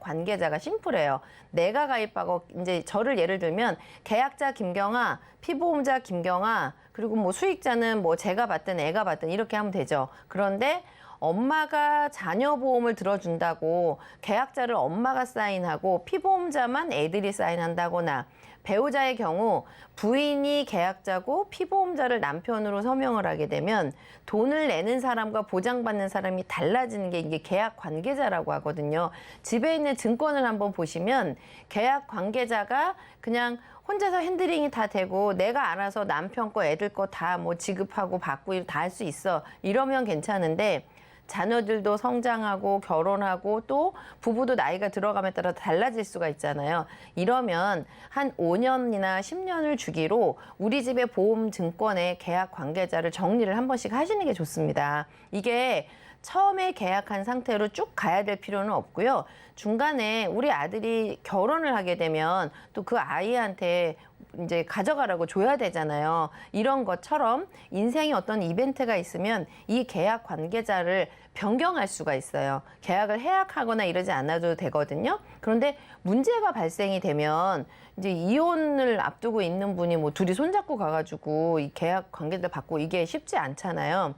관계자가 심플해요. 내가 가입하고 이제 저를 예를 들면 계약자 김경아, 피보험자 김경아, 그리고 뭐 수익자는 뭐 제가 받든 애가 받든 이렇게 하면 되죠. 그런데 엄마가 자녀 보험을 들어준다고 계약자를 엄마가 사인하고 피보험자만 애들이 사인한다거나 배우자의 경우 부인이 계약자고 피보험자를 남편으로 서명을 하게 되면 돈을 내는 사람과 보장받는 사람이 달라지는 게 이게 계약 관계자라고 하거든요. 집에 있는 증권을 한번 보시면 계약 관계자가 그냥 혼자서 핸들링이 다 되고 내가 알아서 남편 거 애들 거 다 뭐 지급하고 받고 다 할 수 있어. 이러면 괜찮은데 자녀들도 성장하고 결혼하고 또 부부도 나이가 들어감에 따라 달라질 수가 있잖아요. 이러면 한 5년이나 10년을 주기로 우리 집의 보험 증권의 계약 관계자를 정리를 한 번씩 하시는 게 좋습니다. 이게 처음에 계약한 상태로 쭉 가야 될 필요는 없고요. 중간에 우리 아들이 결혼을 하게 되면 또 그 아이한테 이제 가져가라고 줘야 되잖아요. 이런 것처럼 인생에 어떤 이벤트가 있으면 이 계약 관계자를 변경할 수가 있어요. 계약을 해약하거나 이러지 않아도 되거든요. 그런데 문제가 발생이 되면 이제 이혼을 앞두고 있는 분이 뭐 둘이 손잡고 가가지고 이 계약 관계자 받고 이게 쉽지 않잖아요.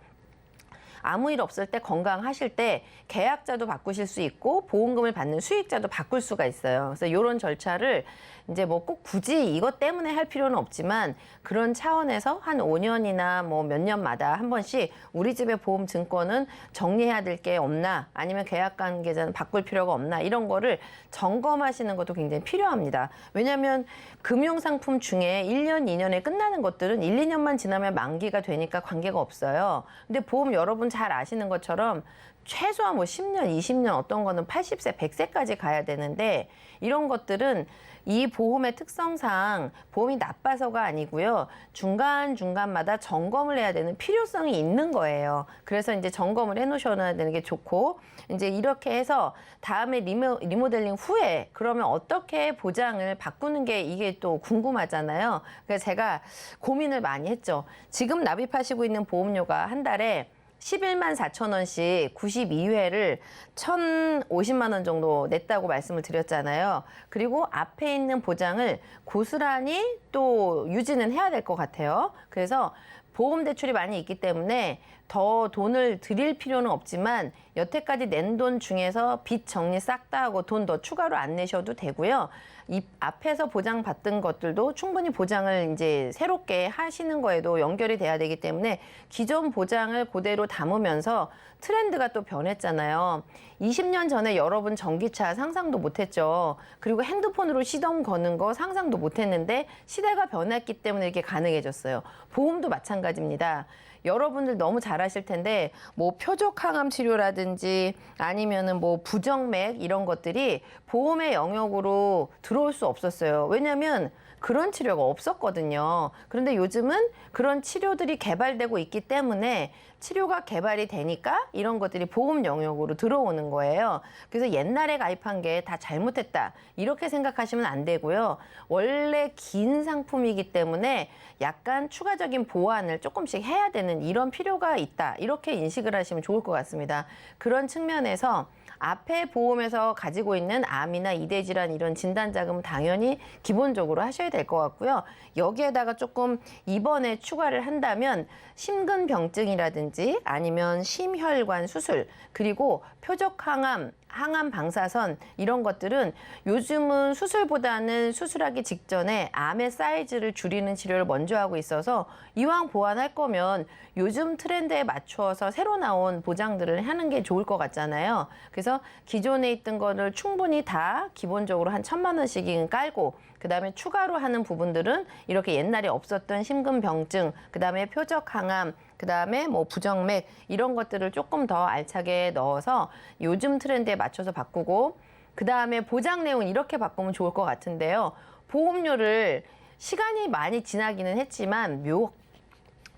아무 일 없을 때 건강하실 때 계약자도 바꾸실 수 있고 보험금을 받는 수익자도 바꿀 수가 있어요. 그래서 이런 절차를 이제 뭐 꼭 굳이 이것 때문에 할 필요는 없지만 그런 차원에서 한 5년이나 뭐 몇 년마다 한 번씩 우리 집의 보험 증권은 정리해야 될 게 없나 아니면 계약 관계자는 바꿀 필요가 없나 이런 거를 점검하시는 것도 굉장히 필요합니다. 왜냐하면 금융상품 중에 1년, 2년에 끝나는 것들은 1, 2년만 지나면 만기가 되니까 관계가 없어요. 근데 보험 여러분 잘 아시는 것처럼 최소한 뭐 10년, 20년 어떤 거는 80세, 100세까지 가야 되는데 이런 것들은 이 보험의 특성상 보험이 나빠서가 아니고요. 중간중간마다 점검을 해야 되는 필요성이 있는 거예요. 그래서 이제 점검을 해 놓으셔야 되는 게 좋고 이제 이렇게 해서 다음에 리모델링 후에 그러면 어떻게 보장을 바꾸는 게 이게 또 궁금하잖아요. 그래서 제가 고민을 많이 했죠. 지금 납입하시고 있는 보험료가 한 달에 11만 4천 원씩 92회를 1,050만 원 정도 냈다고 말씀을 드렸잖아요. 그리고 앞에 있는 보장을 고스란히 또 유지는 해야 될 것 같아요. 그래서 보험 대출이 많이 있기 때문에 더 돈을 드릴 필요는 없지만 여태까지 낸 돈 중에서 빚 정리 싹 다 하고 돈 더 추가로 안 내셔도 되고요. 이 앞에서 보장받던 것들도 충분히 보장을 이제 새롭게 하시는 거에도 연결이 돼야 되기 때문에 기존 보장을 그대로 담으면서 트렌드가 또 변했잖아요. 20년 전에 여러분 전기차 상상도 못했죠. 그리고 핸드폰으로 시동 거는 거 상상도 못했는데 시대가 변했기 때문에 이렇게 가능해졌어요. 보험도 마찬가지입니다. 여러분들 너무 잘 아실 텐데 뭐 표적항암 치료라든지 아니면은 뭐 부정맥 이런 것들이 보험의 영역으로 들어올 수 없었어요. 왜냐하면 그런 치료가 없었거든요. 그런데 요즘은 그런 치료들이 개발되고 있기 때문에 치료가 개발이 되니까 이런 것들이 보험 영역으로 들어오는 거예요. 그래서 옛날에 가입한 게 다 잘못했다. 이렇게 생각하시면 안 되고요. 원래 긴 상품이기 때문에 약간 추가적인 보완을 조금씩 해야 되는 이런 필요가 있다. 이렇게 인식을 하시면 좋을 것 같습니다. 그런 측면에서 앞에 보험에서 가지고 있는 암이나 이대 질환 이런 진단 자금은 당연히 기본적으로 하셔야 될 것 같고요. 여기에다가 조금 이번에 추가를 한다면 심근병증이라든지 아니면 심혈관 수술 그리고 표적항암, 항암 방사선 이런 것들은 요즘은 수술보다는 수술하기 직전에 암의 사이즈를 줄이는 치료를 먼저 하고 있어서 이왕 보완할 거면 요즘 트렌드에 맞추어서 새로 나온 보장들을 하는 게 좋을 것 같잖아요. 그래서 기존에 있던 거를 충분히 다 기본적으로 한 1,000만 원씩은 깔고 그다음에 추가로 하는 부분들은 이렇게 옛날에 없었던 심근병증, 그다음에 표적항암, 그다음에 뭐 부정맥 이런 것들을 조금 더 알차게 넣어서 요즘 트렌드에 맞춰서 바꾸고 그다음에 보장 내용은 이렇게 바꾸면 좋을 것 같은데요. 보험료를 시간이 많이 지나기는 했지만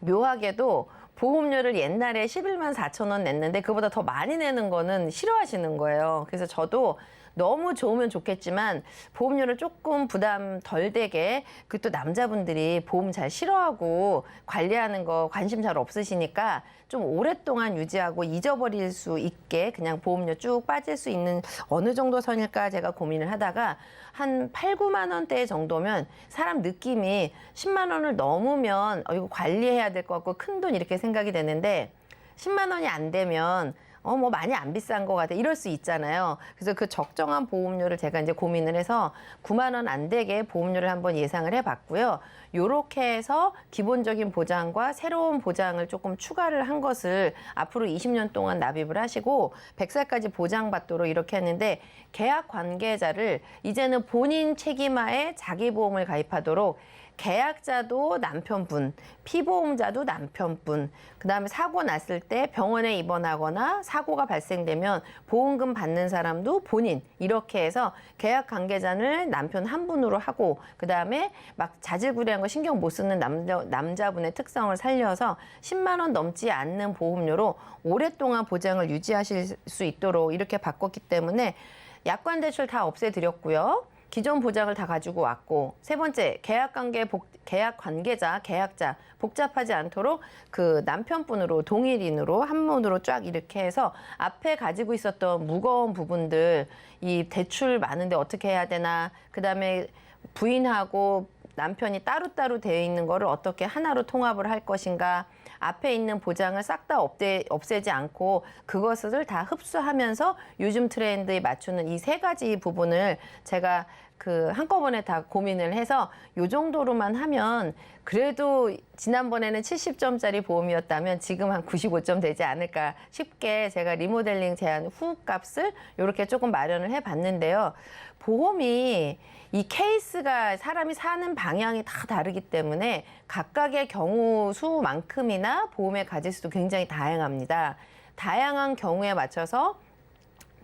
묘하게도 보험료를 옛날에 11만 4천 원 냈는데 그보다 더 많이 내는 거는 싫어하시는 거예요. 그래서 저도 너무 좋으면 좋겠지만 보험료를 조금 부담 덜 되게 그 또 남자분들이 보험 잘 싫어하고 관리하는 거 관심 잘 없으시니까 좀 오랫동안 유지하고 잊어버릴 수 있게 그냥 보험료 쭉 빠질 수 있는 어느 정도 선일까 제가 고민을 하다가 한 8, 9만 원대 정도면 사람 느낌이 10만 원을 넘으면 이거 관리해야 될 것 같고 큰돈 이렇게 생각이 되는데 10만 원이 안 되면 뭐 많이 안 비싼 것 같아. 이럴 수 있잖아요. 그래서 그 적정한 보험료를 제가 이제 고민을 해서 9만 원 안 되게 보험료를 한번 예상을 해봤고요. 요렇게 해서 기본적인 보장과 새로운 보장을 조금 추가를 한 것을 앞으로 20년 동안 납입을 하시고 100살까지 보장받도록 이렇게 했는데 계약 관계자를 이제는 본인 책임하에 자기 보험을 가입하도록 계약자도 남편분, 피보험자도 남편분, 그다음에 사고 났을 때 병원에 입원하거나 사고가 발생되면 보험금 받는 사람도 본인 이렇게 해서 계약 관계자를 남편 한 분으로 하고 그다음에 막 자질구레한 거 신경 못 쓰는 남자분의 특성을 살려서 10만 원 넘지 않는 보험료로 오랫동안 보장을 유지하실 수 있도록 이렇게 바꿨기 때문에 약관 대출 다 없애드렸고요. 기존 보장을 다 가지고 왔고 세 번째 계약 관계자, 계약자 복잡하지 않도록 그 남편분으로 동일인으로 한문으로 쫙 이렇게 해서 앞에 가지고 있었던 무거운 부분들 이 대출 많은데 어떻게 해야 되나 그다음에 부인하고 남편이 따로따로 되어 있는 거를 어떻게 하나로 통합을 할 것인가 앞에 있는 보장을 싹 다 없애지 않고 그것을 다 흡수하면서 요즘 트렌드에 맞추는 이 세 가지 부분을 제가 그 한꺼번에 다 고민을 해서 요 정도로만 하면 그래도 지난번에는 70점짜리 보험이었다면 지금 한 95점 되지 않을까 싶게 제가 리모델링 제한 후 값을 이렇게 조금 마련을 해봤는데요. 보험이 이 케이스가 사람이 사는 방향이 다 다르기 때문에 각각의 경우 수만큼이나 보험의 가지 수도 굉장히 다양합니다. 다양한 경우에 맞춰서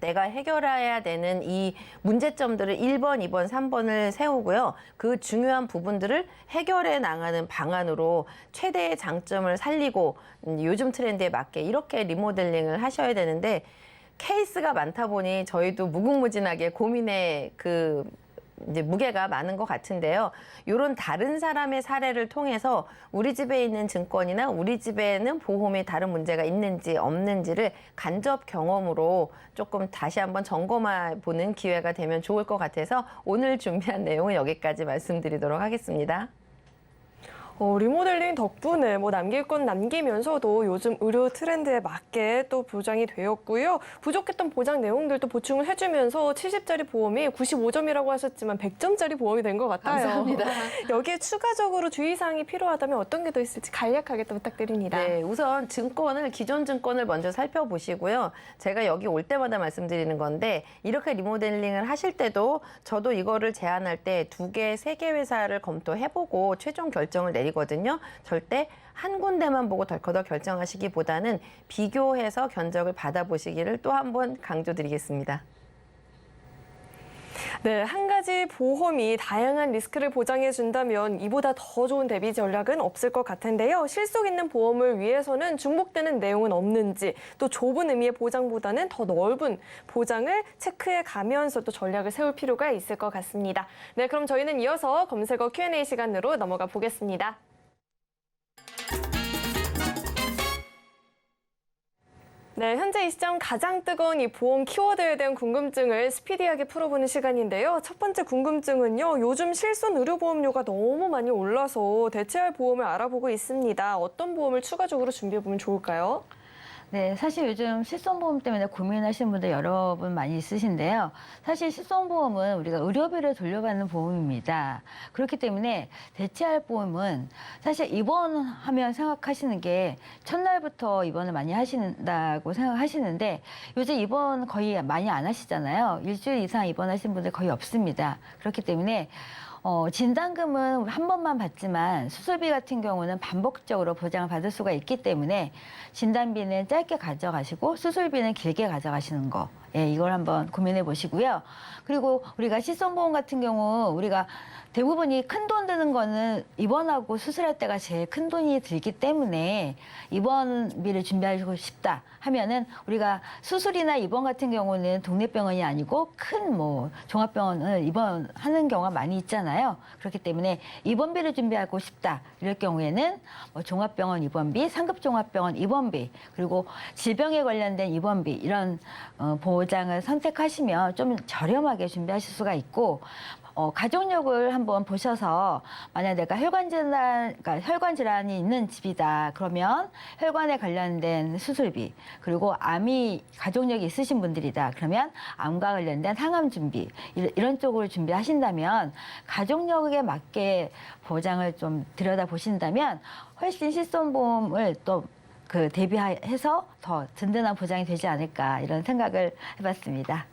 내가 해결해야 되는 이 문제점들을 1번, 2번, 3번을 세우고요. 그 중요한 부분들을 해결해 나가는 방안으로 최대의 장점을 살리고 요즘 트렌드에 맞게 이렇게 리모델링을 하셔야 되는데 케이스가 많다 보니 저희도 무궁무진하게 고민의 이제 무게가 많은 것 같은데요. 이런 다른 사람의 사례를 통해서 우리 집에 있는 증권이나 우리 집에는 보험이 다른 문제가 있는지 없는지를 간접 경험으로 조금 다시 한번 점검해 보는 기회가 되면 좋을 것 같아서 오늘 준비한 내용은 여기까지 말씀드리도록 하겠습니다. 리모델링 덕분에 남길 건 남기면서도 요즘 의료 트렌드에 맞게 또 보장이 되었고요. 부족했던 보장 내용들도 보충을 해주면서 70짜리 보험이 95점이라고 하셨지만 100점짜리 보험이 된 것 같아요. 감사합니다. 여기에 추가적으로 주의사항이 필요하다면 어떤 게 더 있을지 간략하게 또 부탁드립니다. 네, 우선 기존 증권을 먼저 살펴보시고요. 제가 여기 올 때마다 말씀드리는 건데 이렇게 리모델링을 하실 때도 저도 이거를 제안할 때 2개, 3개 회사를 검토해보고 최종 결정을 내리거든요. 절대 한 군데만 보고 덜커덕 결정하시기보다는 비교해서 견적을 받아보시기를 또 한 번 강조드리겠습니다. 네, 한 가지 보험이 다양한 리스크를 보장해 준다면 이보다 더 좋은 대비 전략은 없을 것 같은데요. 실속 있는 보험을 위해서는 중복되는 내용은 없는지 또 좁은 의미의 보장보다는 더 넓은 보장을 체크해 가면서 또 전략을 세울 필요가 있을 것 같습니다. 네, 그럼 저희는 이어서 검색어 Q&A 시간으로 넘어가 보겠습니다. 네, 현재 이 시점 가장 뜨거운 이 보험 키워드에 대한 궁금증을 스피디하게 풀어보는 시간인데요. 첫 번째 궁금증은요. 요즘 실손 의료보험료가 너무 많이 올라서 대체할 보험을 알아보고 있습니다. 어떤 보험을 추가적으로 준비해보면 좋을까요? 네, 사실 요즘 실손보험 때문에 고민하시는 분들 여러 분 많이 있으신데요. 사실 실손보험은 우리가 의료비를 돌려받는 보험입니다. 그렇기 때문에 대체할 보험은 사실 입원하면 생각하시는 게 첫날부터 입원을 많이 하신다고 생각하시는데 요즘 입원 거의 많이 안 하시잖아요. 일주일 이상 입원하신 분들 거의 없습니다. 그렇기 때문에 진단금은 한 번만 받지만 수술비 같은 경우는 반복적으로 보장을 받을 수가 있기 때문에 진단비는 짧게 가져가시고 수술비는 길게 가져가시는 거. 예, 이걸 한번 고민해 보시고요. 그리고 우리가 실손보험 같은 경우 우리가 대부분이 큰 돈 드는 거는 입원하고 수술할 때가 제일 큰 돈이 들기 때문에 입원비를 준비하고 싶다 하면은 우리가 수술이나 입원 같은 경우는 동네 병원이 아니고 큰 종합병원을 입원하는 경우가 많이 있잖아요. 그렇기 때문에 입원비를 준비하고 싶다 이럴 경우에는 종합병원 입원비, 상급 종합병원 입원비 그리고 질병에 관련된 입원비 이런 보장을 선택하시면 좀 저렴하게 준비하실 수가 있고 가족력을 한번 보셔서 만약 내가 혈관 질환이 있는 집이다 그러면 혈관에 관련된 수술비 그리고 암이 가족력이 있으신 분들이다 그러면 암과 관련된 항암 준비 이런 쪽으로 준비하신다면 가족력에 맞게 보장을 좀 들여다 보신다면 훨씬 실손보험을 또 대비해서 더 든든한 보장이 되지 않을까 이런 생각을 해봤습니다.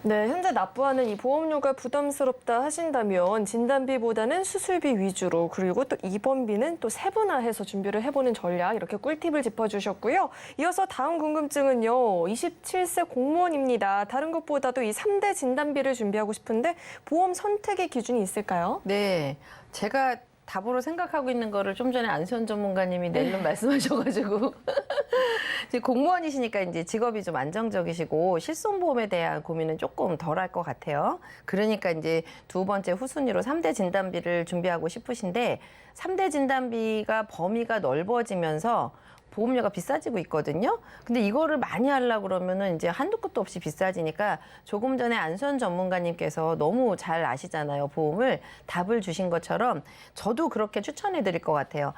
네, 현재 납부하는 이 보험료가 부담스럽다 하신다면 진단비보다는 수술비 위주로 그리고 또 입원비는 또 세분화해서 준비를 해보는 전략 이렇게 꿀팁을 짚어주셨고요. 이어서 다음 궁금증은요. 27세 공무원입니다. 다른 것보다도 이 3대 진단비를 준비하고 싶은데 보험 선택의 기준이 있을까요? 네, 제가 답으로 생각하고 있는 거를 좀 전에 안수현 전문가님이 낼름 말씀하셔가지고 이제 공무원이시니까 이제 직업이 좀 안정적이시고 실손보험에 대한 고민은 조금 덜할 것 같아요. 그러니까 이제 두 번째 후순위로 3대 진단비를 준비하고 싶으신데 3대 진단비가 범위가 넓어지면서 보험료가 비싸지고 있거든요. 근데 이거를 많이 하려고 그러면은 이제 한도 끝도 없이 비싸지니까 조금 전에 안수현 전문가님께서 너무 잘 아시잖아요. 보험을 답을 주신 것처럼 저도 그렇게 추천해 드릴 것 같아요.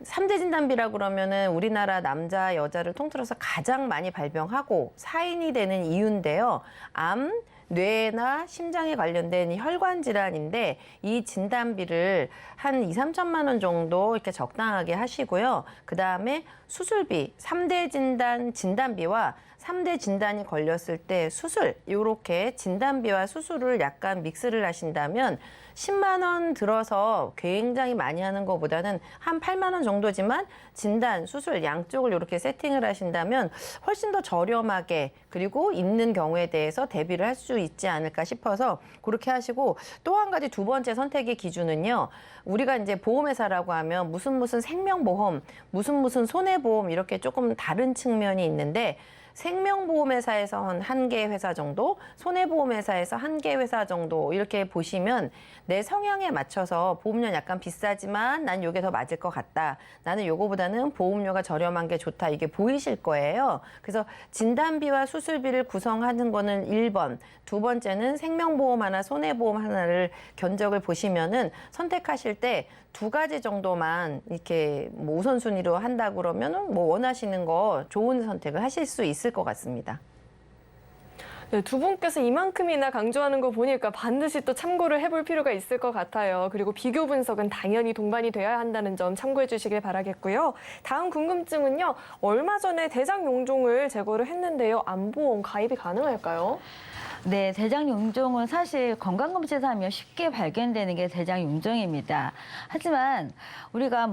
3대 진단비라고 그러면은 우리나라 남자, 여자를 통틀어서 가장 많이 발병하고 사인이 되는 이유인데요. 암, 뇌나 심장에 관련된 혈관 질환인데 이 진단비를 한 2, 3천만 원 정도 이렇게 적당하게 하시고요. 그다음에 수술비, 3대 진단비와 3대 진단이 걸렸을 때 수술, 요렇게 진단비와 수술을 약간 믹스를 하신다면 10만 원 들어서 굉장히 많이 하는 것보다는 한 8만 원 정도지만 진단, 수술 양쪽을 이렇게 세팅을 하신다면 훨씬 더 저렴하게 그리고 있는 경우에 대해서 대비를 할 수 있지 않을까 싶어서 그렇게 하시고 또 한 가지 두 번째 선택의 기준은요. 우리가 이제 보험회사라고 하면 무슨 생명보험, 무슨 손해보험 이렇게 조금 다른 측면이 있는데 생명보험회사에서 한 개 회사 정도, 손해보험회사에서 한 개 회사 정도 이렇게 보시면 내 성향에 맞춰서 보험료 약간 비싸지만 난 요게 더 맞을 것 같다. 나는 요거보다는 보험료가 저렴한 게 좋다. 이게 보이실 거예요. 그래서 진단비와 수술비를 구성하는 거는 1번, 두 번째는 생명보험 하나, 손해보험 하나를 견적을 보시면은 선택하실 때 두 가지 정도만 이렇게 뭐 우선순위로 한다 그러면은 뭐 원하시는 거 좋은 선택을 하실 수 있을 것 같습니다. 네, 두 분께서 이만큼이나 강조하는 거 보니까 반드시 또 참고를 해볼 필요가 있을 것 같아요. 그리고 비교 분석은 당연히 동반이 되어야 한다는 점 참고해 주시길 바라겠고요. 다음 궁금증은요. 얼마 전에 대장 용종을 제거를 했는데요. 암보험 가입이 가능할까요? 네, 대장 용종은 사실 건강검진에서 하면 쉽게 발견되는 게 대장 용종입니다. 하지만 우리가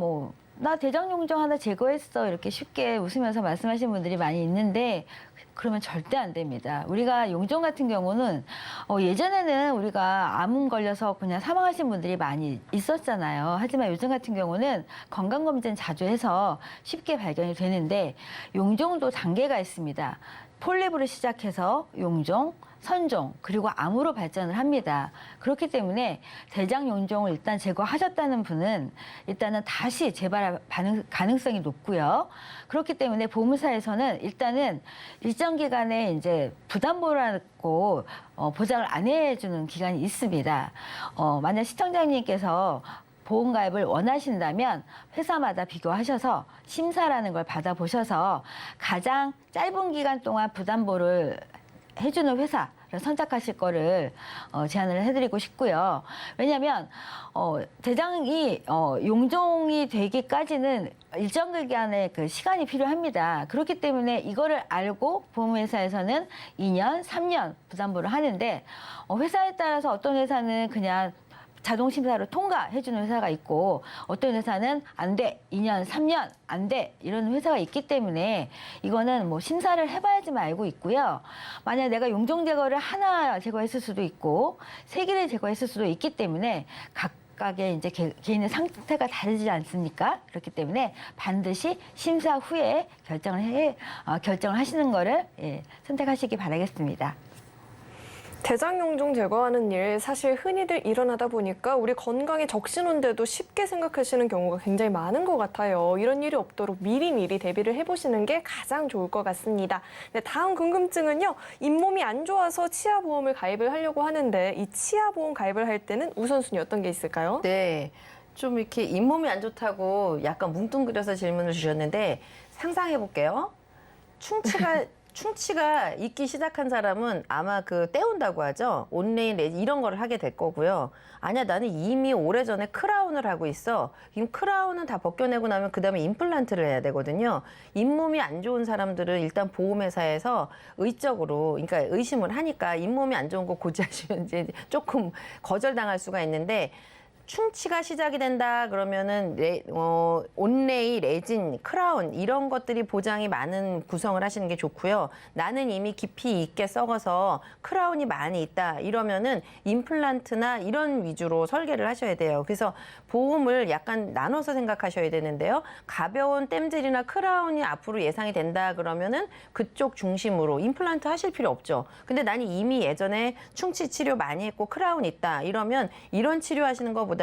나 대장 용종 하나 제거했어 이렇게 쉽게 웃으면서 말씀하시는 분들이 많이 있는데 그러면 절대 안 됩니다. 우리가 용종 같은 경우는 예전에는 우리가 암 걸려서 그냥 사망하신 분들이 많이 있었잖아요. 하지만 요즘 같은 경우는 건강검진 자주 해서 쉽게 발견이 되는데 용종도 단계가 있습니다. 폴립으로 시작해서 용종, 선종, 그리고 암으로 발전을 합니다. 그렇기 때문에 대장 용종을 일단 제거하셨다는 분은 일단은 다시 재발 가능성이 높고요. 그렇기 때문에 보험사에서는 일단은 일정 기간에 이제 부담보라고 보장을 안 해주는 기간이 있습니다. 만약 시청자님께서 보험 가입을 원하신다면 회사마다 비교하셔서 심사라는 걸 받아보셔서 가장 짧은 기간 동안 부담보를 해주는 회사를 선택하실 거를 제안을 해드리고 싶고요. 왜냐하면 대장이 용종이 되기까지는 일정 기간의 그 시간이 필요합니다. 그렇기 때문에 이거를 알고 보험회사에서는 2년, 3년 부담보를 하는데 회사에 따라서 어떤 회사는 그냥 자동심사로 통과해주는 회사가 있고 어떤 회사는 안 돼, 2년, 3년 안 돼 이런 회사가 있기 때문에 이거는 심사를 해봐야지만 알고 있고요. 만약 내가 용종 제거를 하나 제거했을 수도 있고 3개를 제거했을 수도 있기 때문에 각각의 이제 개인의 상태가 다르지 않습니까? 그렇기 때문에 반드시 심사 후에 결정을 하시는 거를 선택하시기 바라겠습니다. 대장 용종 제거하는 일 사실 흔히들 일어나다 보니까 우리 건강에 적신호인데도 쉽게 생각하시는 경우가 굉장히 많은 것 같아요. 이런 일이 없도록 미리미리 대비를 해보시는 게 가장 좋을 것 같습니다. 네, 다음 궁금증은요. 잇몸이 안 좋아서 치아보험을 가입을 하려고 하는데 이 치아보험 가입을 할 때는 우선순위 어떤 게 있을까요? 네. 좀 이렇게 잇몸이 안 좋다고 약간 뭉뚱그려서 질문을 주셨는데 상상해 볼게요. 충치가 있기 시작한 사람은 아마 떼운다고 하죠. 온레인, 레진 이런 거를 하게 될 거고요. 아니야, 나는 이미 오래전에 크라운을 하고 있어. 그럼 크라운은 다 벗겨내고 나면 그다음에 임플란트를 해야 되거든요. 잇몸이 안 좋은 사람들은 일단 보험회사에서 의적으로, 그러니까 의심을 하니까 잇몸이 안 좋은 거 고지하시면 이제 조금 거절당할 수가 있는데 충치가 시작이 된다 그러면은 온레이, 레진, 크라운 이런 것들이 보장이 많은 구성을 하시는 게 좋고요. 나는 이미 깊이 있게 썩어서 크라운이 많이 있다 이러면은 임플란트나 이런 위주로 설계를 하셔야 돼요. 그래서 보험을 약간 나눠서 생각하셔야 되는데요. 가벼운 땜질이나 크라운이 앞으로 예상이 된다 그러면은 그쪽 중심으로 임플란트 하실 필요 없죠. 근데 나는 이미 예전에 충치 치료 많이 했고 크라운 있다 이러면 이런 치료하시는 것보다는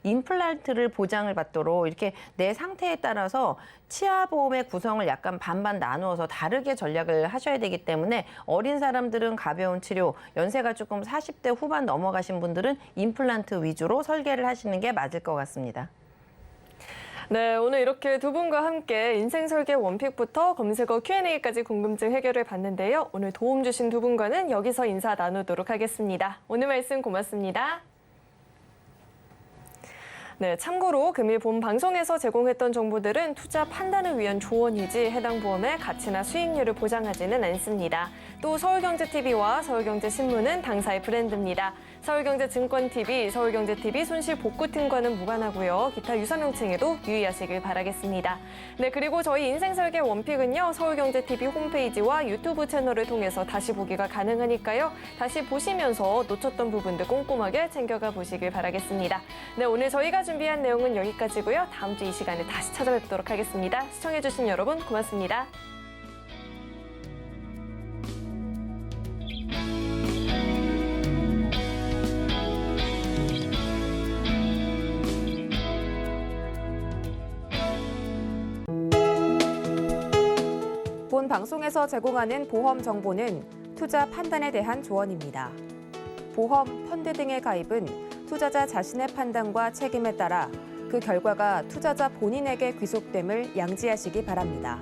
임플란트를 보장을 받도록 이렇게 내 상태에 따라서 치아보험의 구성을 약간 반반 나누어서 다르게 전략을 하셔야 되기 때문에 어린 사람들은 가벼운 치료, 연세가 조금 40대 후반 넘어가신 분들은 임플란트 위주로 설계를 하시는 게 맞을 것 같습니다. 네, 오늘 이렇게 두 분과 함께 인생 설계 원픽부터 검색어 Q&A까지 궁금증 해결을 봤는데요. 오늘 도움 주신 두 분과는 여기서 인사 나누도록 하겠습니다. 오늘 말씀 고맙습니다. 네, 참고로 금일 본 방송에서 제공했던 정보들은 투자 판단을 위한 조언이지 해당 보험의 가치나 수익률을 보장하지는 않습니다. 또 서울경제TV와 서울경제신문은 당사의 브랜드입니다. 서울경제증권TV, 서울경제TV 손실복구팀과는 무관하고요. 기타 유사 명칭에도 유의하시길 바라겠습니다. 네, 그리고 저희 인생설계 원픽은요. 서울경제TV 홈페이지와 유튜브 채널을 통해서 다시 보기가 가능하니까요. 다시 보시면서 놓쳤던 부분들 꼼꼼하게 챙겨가 보시길 바라겠습니다. 네, 오늘 저희가 준비한 내용은 여기까지고요. 다음 주 이 시간에 다시 찾아뵙도록 하겠습니다. 시청해주신 여러분 고맙습니다. 본 방송에서 제공하는 보험 정보는 투자 판단에 대한 조언입니다. 보험, 펀드 등의 가입은 투자자 자신의 판단과 책임에 따라 그 결과가 투자자 본인에게 귀속됨을 양지하시기 바랍니다.